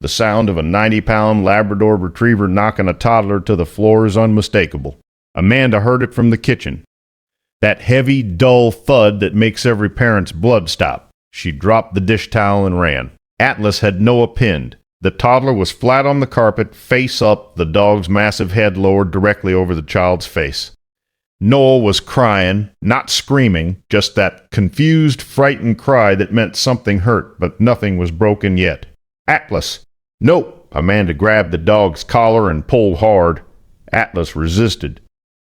The sound of a 90-pound Labrador Retriever knocking a toddler to the floor is unmistakable. Amanda heard it from the kitchen. That heavy, dull thud that makes every parent's blood stop. She dropped the dish towel and ran. Atlas had Noah pinned. The toddler was flat on the carpet, face up, the dog's massive head lowered directly over the child's face. Noah was crying, not screaming, just that confused, frightened cry that meant something hurt, but nothing was broken yet. Atlas! Nope! Amanda grabbed the dog's collar and pulled hard. Atlas resisted.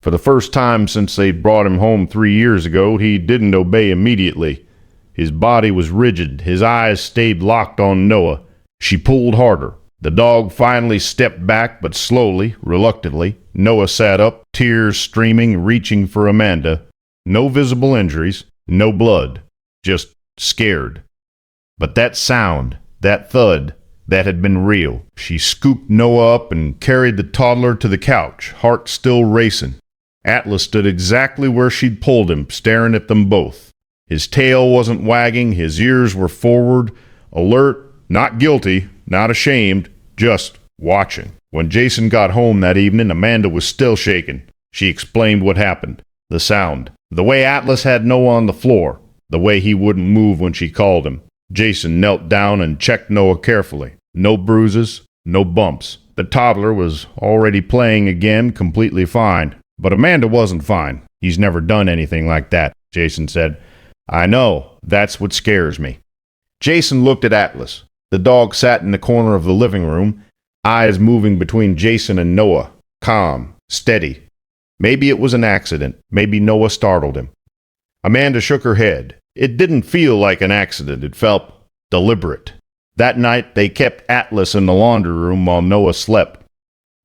For the first time since they'd brought him home 3 years ago, he didn't obey immediately. His body was rigid, his eyes stayed locked on Noah. She pulled harder. The dog finally stepped back, but slowly, reluctantly. Noah sat up, tears streaming, reaching for Amanda. No visible injuries, no blood, just scared. But that sound, that thud, that had been real. She scooped Noah up and carried the toddler to the couch, heart still racing. Atlas stood exactly where she'd pulled him, staring at them both. His tail wasn't wagging, his ears were forward, alert, not guilty, not ashamed, just watching. When Jason got home that evening, Amanda was still shaking. She explained what happened. The sound. The way Atlas had Noah on the floor. The way he wouldn't move when she called him. Jason knelt down and checked Noah carefully. No bruises, no bumps. The toddler was already playing again, completely fine. But Amanda wasn't fine. He's never done anything like that, Jason said. I know. That's what scares me. Jason looked at Atlas. The dog sat in the corner of the living room, eyes moving between Jason and Noah, calm, steady. Maybe it was an accident. Maybe Noah startled him. Amanda shook her head. It didn't feel like an accident. It felt deliberate. That night, they kept Atlas in the laundry room while Noah slept.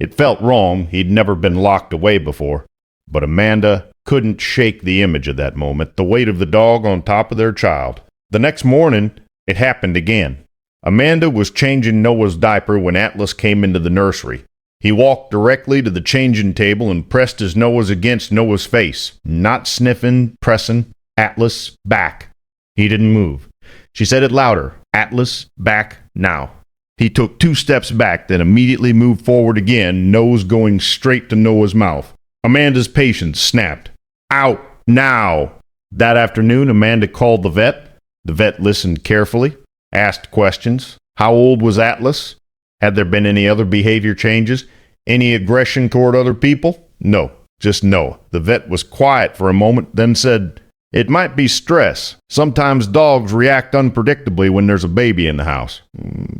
It felt wrong. He'd never been locked away before. But Amanda couldn't shake the image of that moment, the weight of the dog on top of their child. The next morning, it happened again. Amanda was changing Noah's diaper when Atlas came into the nursery. He walked directly to the changing table and pressed his nose against Noah's face, not sniffing, pressing. Atlas, back. He didn't move. She said it louder. Atlas, back, now. He took 2 steps back, then immediately moved forward again, nose going straight to Noah's mouth. Amanda's patience snapped. Out, now. That afternoon, Amanda called the vet. The vet listened carefully. Asked questions. How old was Atlas? Had there been any other behavior changes? Any aggression toward other people? No, just no. The vet was quiet for a moment, then said, it might be stress. Sometimes dogs react unpredictably when there's a baby in the house,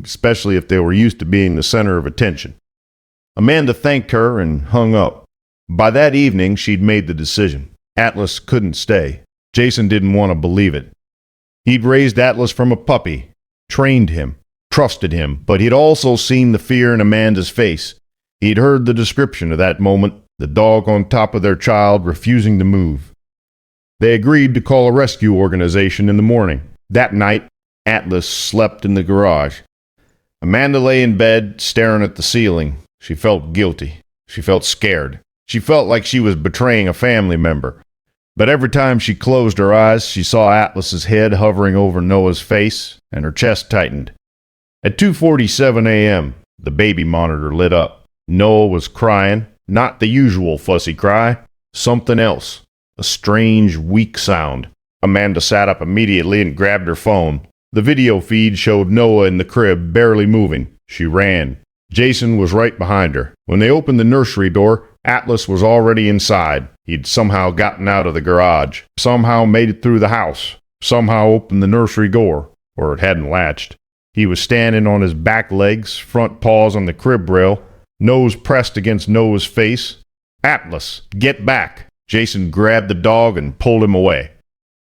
especially if they were used to being the center of attention. Amanda thanked her and hung up. By that evening, she'd made the decision. Atlas couldn't stay. Jason didn't want to believe it. He'd raised Atlas from a puppy. Trained him, trusted him, but he'd also seen the fear in Amanda's face. He'd heard the description of that moment, the dog on top of their child refusing to move. They agreed to call a rescue organization in the morning. That night, Atlas slept in the garage. Amanda lay in bed, staring at the ceiling. She felt guilty. She felt scared. She felt like she was betraying a family member. But every time she closed her eyes, she saw Atlas's head hovering over Noah's face, and her chest tightened. At 2:47 a.m., the baby monitor lit up. Noah was crying, not the usual fussy cry, something else, a strange, weak sound. Amanda sat up immediately and grabbed her phone. The video feed showed Noah in the crib, barely moving. She ran. Jason was right behind her. When they opened the nursery door, Atlas was already inside. He'd somehow gotten out of the garage, somehow made it through the house, somehow opened the nursery door, or it hadn't latched. He was standing on his back legs, front paws on the crib rail, nose pressed against Noah's face. Atlas, get back! Jason grabbed the dog and pulled him away.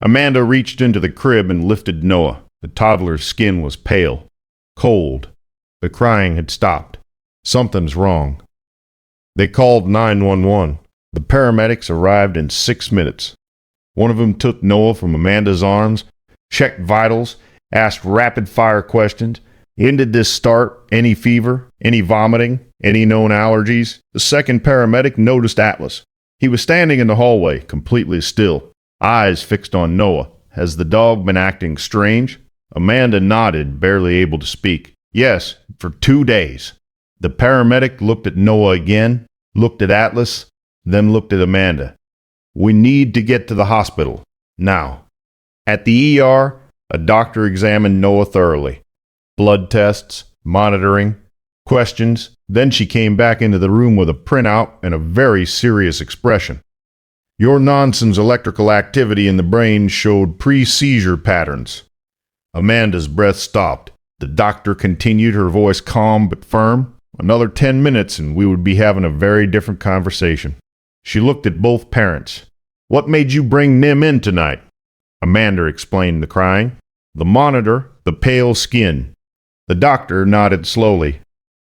Amanda reached into the crib and lifted Noah. The toddler's skin was pale, cold. The crying had stopped. Something's wrong. They called 911. The paramedics arrived in 6 minutes. One of them took Noah from Amanda's arms, checked vitals, asked rapid-fire questions. When did this start? Any fever? Any vomiting? Any known allergies? The second paramedic noticed Atlas. He was standing in the hallway, completely still, eyes fixed on Noah. Has the dog been acting strange? Amanda nodded, barely able to speak. Yes, for 2 days. The paramedic looked at Noah again, looked at Atlas, then looked at Amanda. We need to get to the hospital. Now. At the ER, a doctor examined Noah thoroughly. Blood tests, monitoring, questions. Then she came back into the room with a printout and a very serious expression. Your nonsense electrical activity in the brain showed pre-seizure patterns. Amanda's breath stopped. The doctor continued, her voice calm but firm. Another 10 minutes and we would be having a very different conversation. She looked at both parents. What made you bring Nim in tonight? Amanda explained the crying. The monitor, the pale skin. The doctor nodded slowly.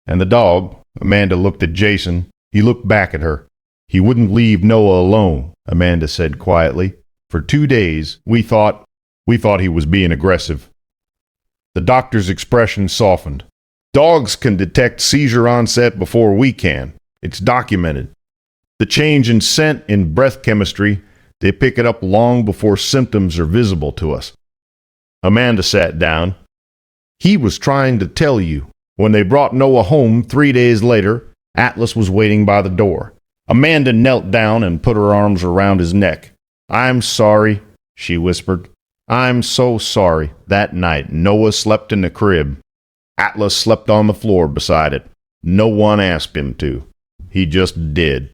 And the dog, Amanda looked at Jason. He looked back at her. He wouldn't leave Noah alone, Amanda said quietly. For 2 days, we thought he was being aggressive. The doctor's expression softened. Dogs can detect seizure onset before we can. It's documented. The change in scent and breath chemistry, they pick it up long before symptoms are visible to us. Amanda sat down. He was trying to tell you. When they brought Noah home 3 days later, Atlas was waiting by the door. Amanda knelt down and put her arms around his neck. I'm sorry, she whispered. I'm so sorry. That night, Noah slept in the crib. Atlas slept on the floor beside it. No one asked him to. He just did.